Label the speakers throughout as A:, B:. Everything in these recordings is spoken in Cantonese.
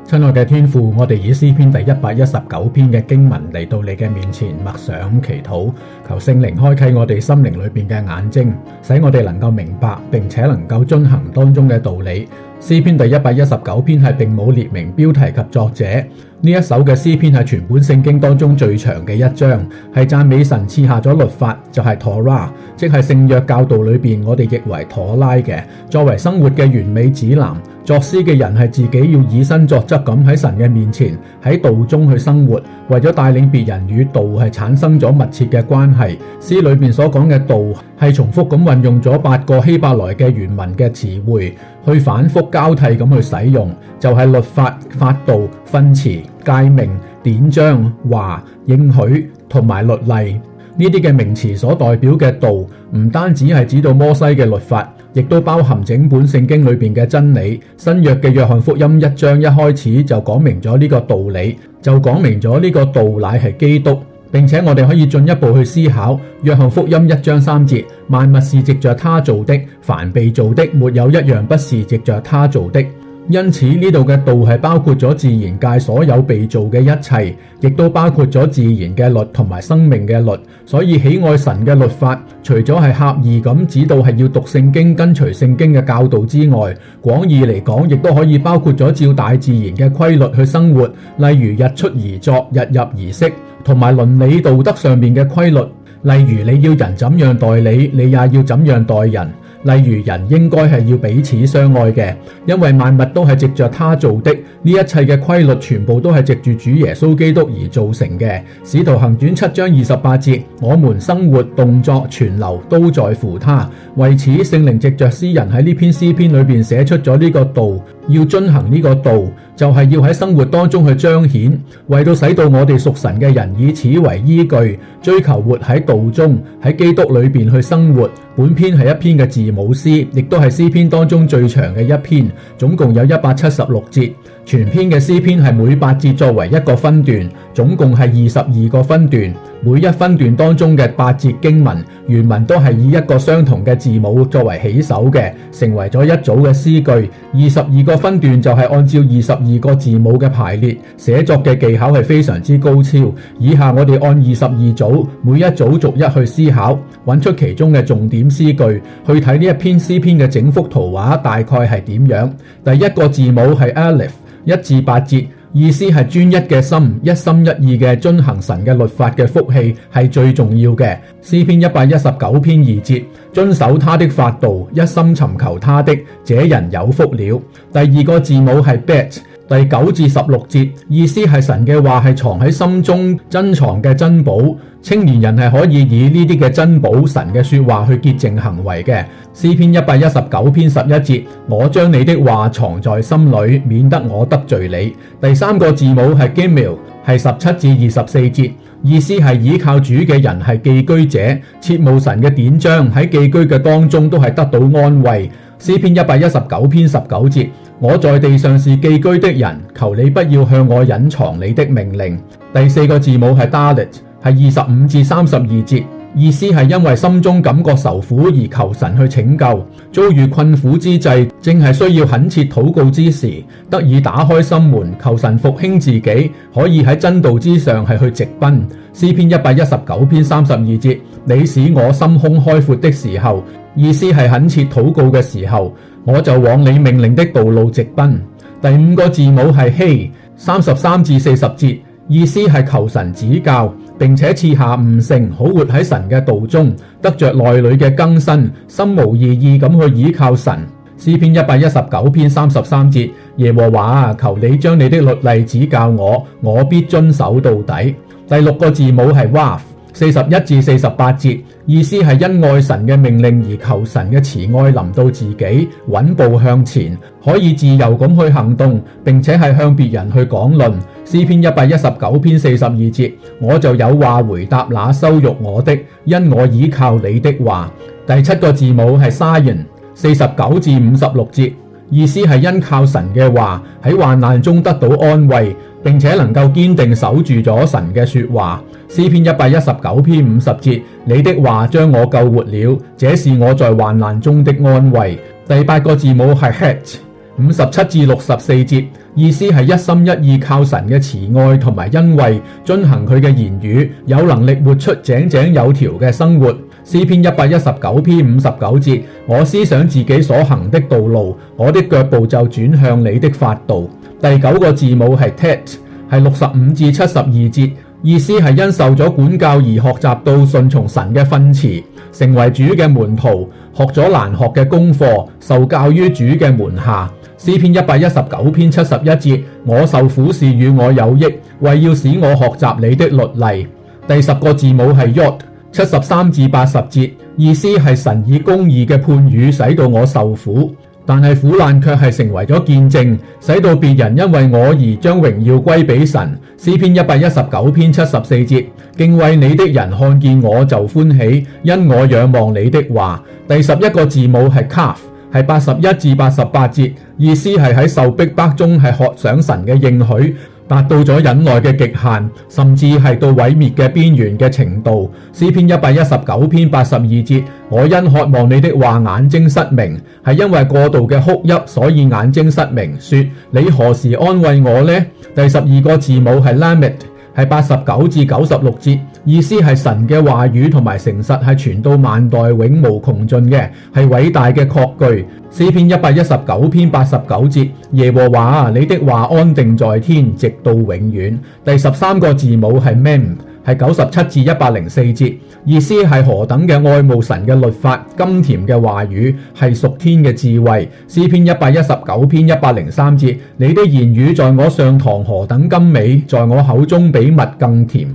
A: 親愛嘅天父，我哋以詩篇第119篇嘅經文嚟到你嘅面前默想祈禱，求聖靈開啟我哋心靈裏邊嘅眼睛，使我哋能夠明白並且能夠遵行當中嘅道理。詩篇第119篇係並冇列明標題及作者，呢一首嘅詩篇係全本聖經當中最長嘅一章，係讚美神賜下咗律法，就係 Torah， 即係聖約教導裏邊我哋譯為妥拉嘅，作為生活嘅完美指南。作詩嘅人係自己要以身作則咁喺神嘅面前喺道中去生活，為咗帶領別人與道係產生咗密切嘅關係。詩裏邊所講嘅道係重複咁運用咗8個希伯來嘅原文嘅詞彙，去反覆交替咁去使用，就係律法、法度、訓詞、誡命、典章、話、應許同埋律例。呢啲嘅名詞所代表嘅道，唔單止係指到摩西嘅律法，亦都包含整本聖經裏邊嘅真理。新約嘅約翰福音1章一開始就講明咗呢個道理，就講明咗呢個道乃係基督，並且我哋可以進一步去思考約翰福音1章3節，萬物是藉着他做的，凡被造的沒有一樣不是藉着他做的。因此呢度嘅道係包括咗自然界所有被造嘅一切，亦都包括咗自然嘅律同埋生命嘅律。所以喜愛神嘅律法，除咗係狹義咁指導係要讀聖經跟隨聖經嘅教導之外，廣義嚟講亦都可以包括咗照大自然嘅規律去生活，例如日出而作，日入而息，同埋倫理道德上面嘅規律，例如你要人怎樣待你，你也要怎樣待人。例如人應該係要彼此相愛嘅，因為萬物都係藉着他做的，呢一切嘅規律全部都係藉住主耶穌基督而造成嘅。使徒行傳7章28節，我們生活、動作、存留都在乎他。為此聖靈藉着詩人喺呢篇詩篇裏邊寫出咗呢個道，要遵行呢個道，就係要喺生活當中去彰顯，為到使到我哋屬神嘅人以此為依據，追求活喺道中，喺基督裏邊去生活。本篇係一篇嘅字母詩，亦都係詩篇當中最長嘅一篇，總共有176節。全篇嘅詩篇係每8節作為一個分段，總共係22個分段。每一分段當中嘅8節經文，原文都係以一個相同嘅字母作為起首嘅，成為咗一組嘅詩句。22個分段就係按照22個字母嘅排列，寫作嘅技巧係非常之高超。以下我哋按22組，每一組逐一去思考，揾出其中嘅重點詩句，去睇呢一篇詩篇嘅整幅圖畫大概係點樣。第一個字母係 Aleph，1至8節，意思係專一嘅心，一心一意嘅遵行神嘅律法嘅福氣係最重要嘅。詩篇119篇2節，遵守他的法度，一心尋求他的，這人有福了。第二個字母係 Bet，第9至16節，意思係神嘅話係藏喺心中珍藏嘅珍寶，青年人係可以以呢啲嘅珍寶神嘅說話去潔淨行為嘅。詩篇119篇11節，我將你的話藏在心裏，免得我得罪你。第三個字母係 Gimel， 係17至24節，意思係倚靠主嘅人係寄居者，切慕神嘅典章，喺寄居嘅當中都係得到安慰。詩篇119篇19節，我在地上是寄居的人，求你不要向我隱藏你的命令。第四個字母係 Dalet， 係25至32節，意思係因為心中感覺愁苦而求神去拯救，遭遇困苦之際，正係需要懇切禱告之時，得以打開心門，求神復興自己，可以喺真道之上係去直奔。詩篇119篇32節，你使我心胸開闊的時候，意思係懇切禱告嘅時候，我就往你命令的道路直奔。第五個字母係希，33至40節，意思係求神指教，並且賜下悟性，好活喺神嘅道中，得着內裏嘅更新，心無二意咁去倚靠神。詩篇119篇33節，耶和華啊，求你將你的律例指教我，我必遵守到底。第六個字母係 Waf，41至48節，意思係因愛神嘅命令而求神嘅慈愛臨到自己，穩步向前，可以自由咁去行動，並且係向別人去講論。詩篇119篇42節，我就有話回答那羞辱我的，因我倚靠你的話。第七個字母係 Zion，49至56節，意思係因靠神嘅話喺患難中得到安慰，並且能夠堅定守住咗神嘅說話。詩篇119篇50節，你的話將我救活了，這是我在患難中的安慰。第八個字母係 Het， 57至64節，意思係一心一意靠神嘅慈愛同埋恩惠，遵行佢嘅言語，有能力活出井井有條嘅生活。詩篇119篇59節，我思想自己所行的道路，我的腳步就轉向你的法度。第9個字母係 tet， 係65至72節，意思係因受咗管教而學習到順從神嘅訓詞，成為主嘅門徒，學咗難學嘅功課，受教於主嘅門下。詩篇119篇71節，我受苦是與我有益，為要使我學習你的律例。第10個字母係 yod，73至80節，意思係神以公義嘅判語使到我受苦，但係苦難卻係成為咗見證，使到別人因為我而將榮耀歸俾神。詩篇119篇74節，敬畏你的人看見我就歡喜，因我仰望你的話。第11個字母係 kaf，係81至88節，意思係喺受逼迫中係學想神嘅應許，達到咗忍耐嘅極限，甚至係到毀滅嘅邊緣嘅程度。詩篇119篇82節，我因渴望你的話眼睛失明，係因為過度嘅哭泣，所以眼睛失明，說你何時安慰我呢？第12個字母係 lamed， 係89至96節，意思係神嘅話語同埋誠實係傳到萬代永無窮盡嘅，係偉大嘅確據。詩篇119篇89節，耶和華啊，你的話安定在天，直到永遠。第13個字母係 mem， 係97至104節，意思係何等嘅愛慕神嘅律法，甘甜嘅話語係屬天嘅智慧。詩篇119篇103節，你的言語在我上膛何等甘美，在我口中比蜜更甜。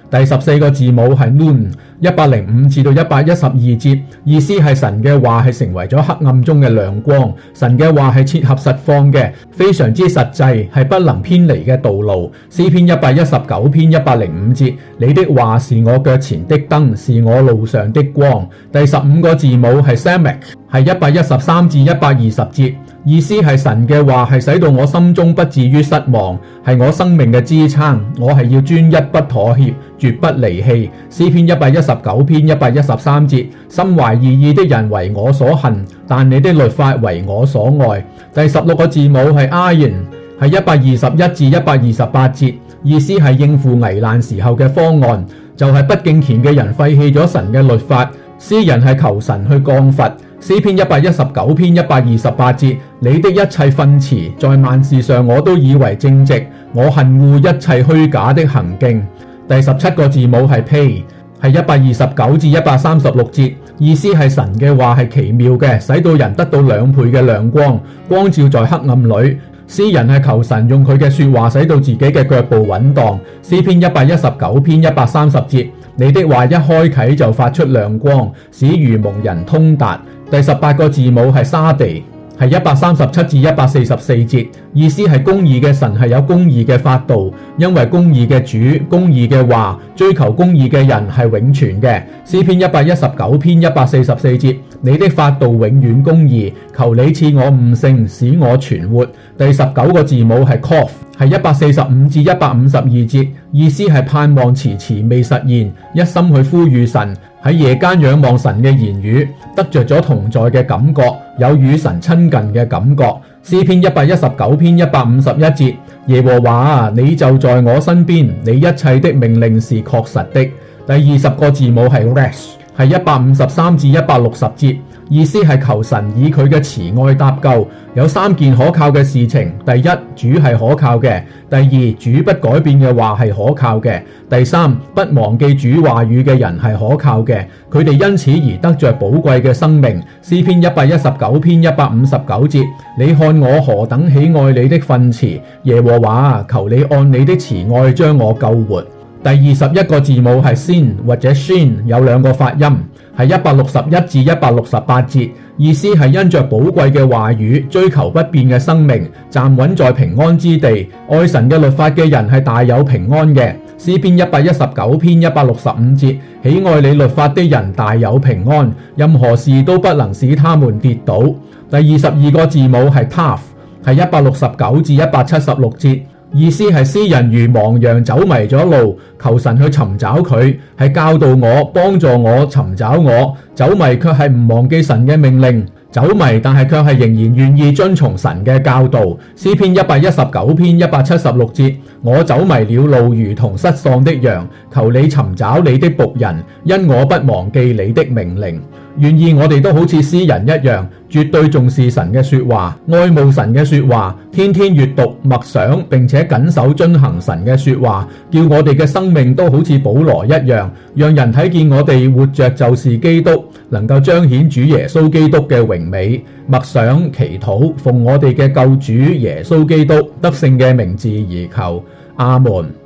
A: 第14個字母係 nun，105至到112節，意思係神嘅話係成為咗黑暗中嘅亮光，神嘅話係切合實況嘅，非常之實際，係不能偏離嘅道路。詩篇119篇105節，你的話是我腳前的燈，是我路上的光。第15個字母係 samek， 係113至120節，意思係神嘅話係使到我心中不至於失望，係我生命嘅支撐，我係要專一不妥協，絕不離棄。詩篇119篇113節，心懷二意的人為我所恨，但你的律法為我所愛。第16個字母係 ayin， 係121至128節，意思係應付危難時候嘅方案，就係不敬虔嘅人廢棄咗神嘅律法，詩人係求神去降罰。詩篇119篇128節，你的一切訓詞在萬事上我都以為正直，我恨惡一切虛假的行徑。第17個字母係 pay， 係129至136節，意思係神嘅話係奇妙嘅，使到人得到2倍嘅亮光，光照在黑暗裏。詩人係求神用佢嘅說話使到自己嘅腳步穩當。詩篇119篇130節，你的話一開啟就發出亮光，使愚蒙人通達。第18個字母係沙地，係137至144節，意思係公義嘅神係有公義嘅法度，因為公義嘅主，公義嘅話，追求公義嘅人係永存嘅。詩篇119篇144節，你的法度永遠公義，求你賜我悟性，使我存活。第19個字母係 kof， 係145至152節，意思係盼望遲遲未實現，一心去呼籲神，喺夜間仰望神嘅言語，得着咗同在嘅感覺，有與神親近嘅感覺。詩篇119篇151節，耶和華啊，你就在我身邊，你一切的命令是確實的。第20個字母係 resh， 係153至160節，意思係求神以佢嘅慈愛搭救。有3件可靠嘅事情：第一，主係可靠嘅；第二，主不改變嘅話係可靠嘅；第三，不忘記主話語嘅人係可靠嘅。佢哋因此而得着寶貴嘅生命。詩篇119篇159節，你看我何等喜愛你的訓詞，耶和華啊，求你按你的慈愛將我救活。第21個字母係 sin 或者 shin， 有2個發音，係161至168節，意思係因着寶貴嘅話語，追求不變嘅生命，站穩在平安之地。愛神嘅律法嘅人係大有平安嘅。詩篇119篇165節，喜愛你律法的人大有平安，任何事都不能使他們跌倒。第22個字母係 taf， 係169至176節。意思係詩人如亡羊走迷咗路，求神去尋找佢，係教導我，幫助我，尋找我。走迷卻係唔忘記神嘅命令，走迷但係卻係仍然願意遵從神嘅教導。詩篇119篇176節，我走迷了路，如同失喪的羊，求你尋找你的僕人，因我不忘記你的命令。願意我哋都好似詩人一樣，絕對重視神嘅說話，愛慕神嘅說話，天天閱讀默想，並且謹守遵行神嘅說話，叫我哋嘅生命都好似保羅一樣，讓人睇見我哋活着就是基督，能夠彰顯主耶穌基督嘅榮美。默想祈禱，奉我哋嘅救主耶穌基督得勝嘅名字而求，阿門。